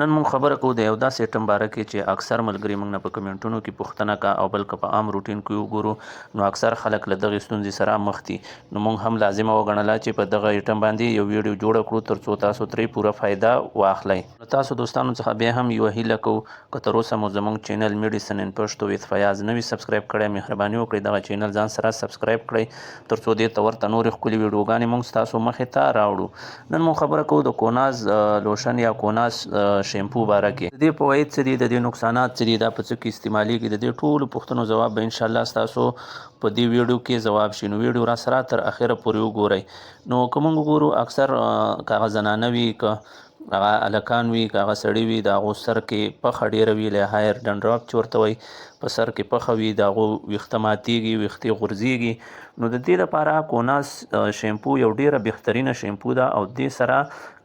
نن مونږ خبره کوو د یو داسې ایټم باره کې چې اکثر ملګري موږ نه په کمنټونو کې پوښتنه کا او بل که په عام روټین کې وګورو نو اکثر خلک له دغې ستونزې سره مخ دي. نو موږ هم لازمه وګڼله چې په دغه ایټم باندې یو ویډیو جوړه کړو تر څو تاسو ترې پوره فایده واخلئ. نو تاسو دوستانو څخه بیا هم یوه هیله کوو که تر اوسه مو زموږ چینل میډیسن ان پښتو ویث فیاض نه وي سبسکرایب کړی مهرباني وکړئ دغه چینل ځان سره سبسکرایب کړئ تر څو دې ته ورته نورې ښکلې ویډیوګانې موږ ستاسو مخې ته راوړو. نن موږ خبره کوو د کوناز لوشن یا کوناز شیمپو باره کې. د دې فواید څه دي، د دې نقصانات څه دي، دا په څه کې استعمالیږي، د دې ټولو پوښتنو ځواب به انشاءالله ستاسو په دې ویډیو کې ځواب شي. نو ویډیو را سره تر اخره پورې وګورئ. نو که موږ وګورو اکثر که هغه زنانه وي که هغه هلکان وي که هغه سړي وي د هغو سر کې پخه ډېره وي هایر ډنډراپ چې ورته وایي په سر کې پخه وي د هغو ویښته ماتیږي ویښتې غورځېږي. نو د دې لپاره کوناز شیمپو یو ډیره بهترینه شیمپو ده او دې سره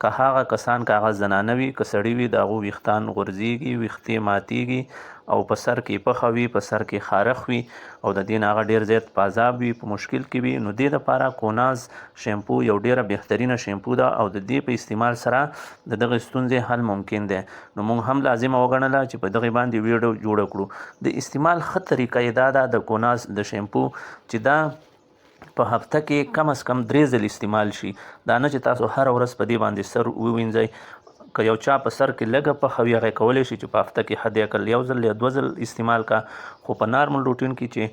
که هغه کسان که هغه زنانه وي که سړي وي د هغو ویښتان غورځېږي ویښتې ماتیږي او په سر کې پخه وي په سر کې خارښ وي او د دې نه هغه ډېر زیات پازاب وي په مشکل کې وي. نو دې لپاره کوناز شیمپو یو ډیره بهترینه شیمپو ده او د دې په استعمال سره د دغه ستونزې حل ممکن دی. نو موږ هم لازمه وګڼله چې په دغې باندې ویډیو جوړه کړو. د استعمال ښه طریقه یې دا ده د کوناز د شیمپو چې دا په هفته کې کم از کم 3 ځل استعمال شي. دا نه چې تاسو هر ورځ په دې باندې سر ووینځئ. که یو چا په سر کې لږه پخه وي هغه کولی شي چې په هفته کې حد اقل 1 ځل یا 2 ځل استعمال کا. خو په نارمل روټین کې چې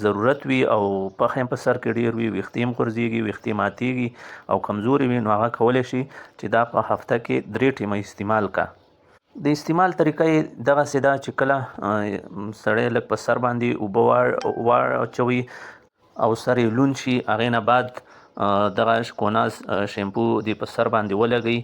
ضرورت وي او پخه په سر کې ډیر وي ویښتې هم غورځېږي ویښتې ماتیږي او کمزوري وي نو هغه کولی شي چې دا په هفته کې 3 ټیمه استعمال کا. د استعمال طریقه یې دغسې ده چې کله سړی لږ په سر باندې اوبه واچوي او سر یې لوند شي هغې نه بعد دغه کوناز شیمپو دې په سر باندې ولګوي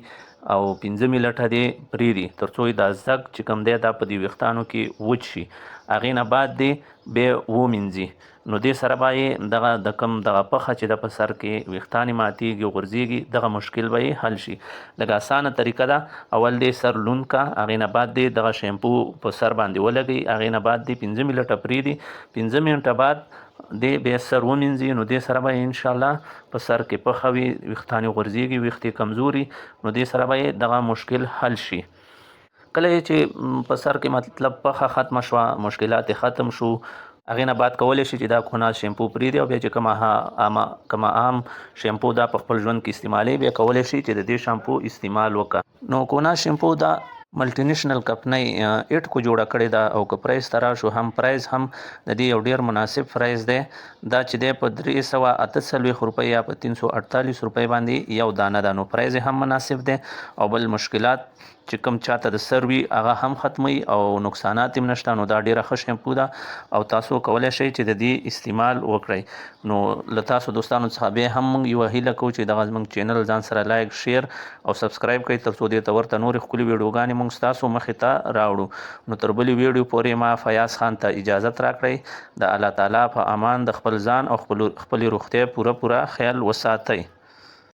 او 15 منټه دې پرېږدي تر څو دا زګ چې کوم دی دا په دې ویښتانو کې وچ شي. هغې نه بعد دې بیا ومینځي. نو دې سره به یې دغه د کوم دغه پخه چې ده په سر کې ویښتان یې ماتیږي غورځېږي دغه مشکل به یې حل شي. لږ اسانه طریقه ده. اول دې سر لوند کا هغې نه بعد دې دغه شیمپو په سر باندې ولګوي هغې نه بعد دې 15 منټه پرېږدي 15 منټه بعد دې بیا سر ومینځي. نو دې سره به یې انشاءالله په سر کې پخه وي ویښتان یې غورځېږي ویښتې کمزوري نو دې سره به یې دغه مشکل حل شي. کله چې په سر کې مطلب پخه ختمه شوه مشکلات ختم شو هغې نه بعد کولی شي چې دا کوناز شیمپو پرېږدي او بیا چې کومه عام شیمپو دا په خپل ژوند کې استعمالوي بیا کولی شي چې د دې شیمپو استعمال وکړه. نو کوناز شیمپو دا ملټي نیشنل کمپنۍ ایټ کو جوړه کړې ده او که پرایز ته راشو هم پرایز هم د دې یو ډیر مناسب پرایز دی. دا چې دی په 348 روپۍ یا په 348 روپۍ باندې یو دانه ده. نو پرایز هم مناسب دی او بل مشکلات چې کوم چاته د سر وي هغه هم ختموي او نقصانات هم نشته. نو دا ډیره ښه شیمپو ده او تاسو کولی شئ چې د دې استعمال وکړئ. نو له تاسو دوستانو څخه بیا هم موږ یوه هیله کوو چې دغه زموږ چینل ځان سره لایک شیر او سبسکرایب کړئ تر څو دې ته ورته نورې ښکلې ویډیوګانې موږ ستاسو مخې ته راوړو. نو تر بلې ویډیو پورې ما فیاض خان ته اجازت راکړئ. د الله تعالی په امان د خپل ځان او خپلې روغتیا پوره خیال وساتئ.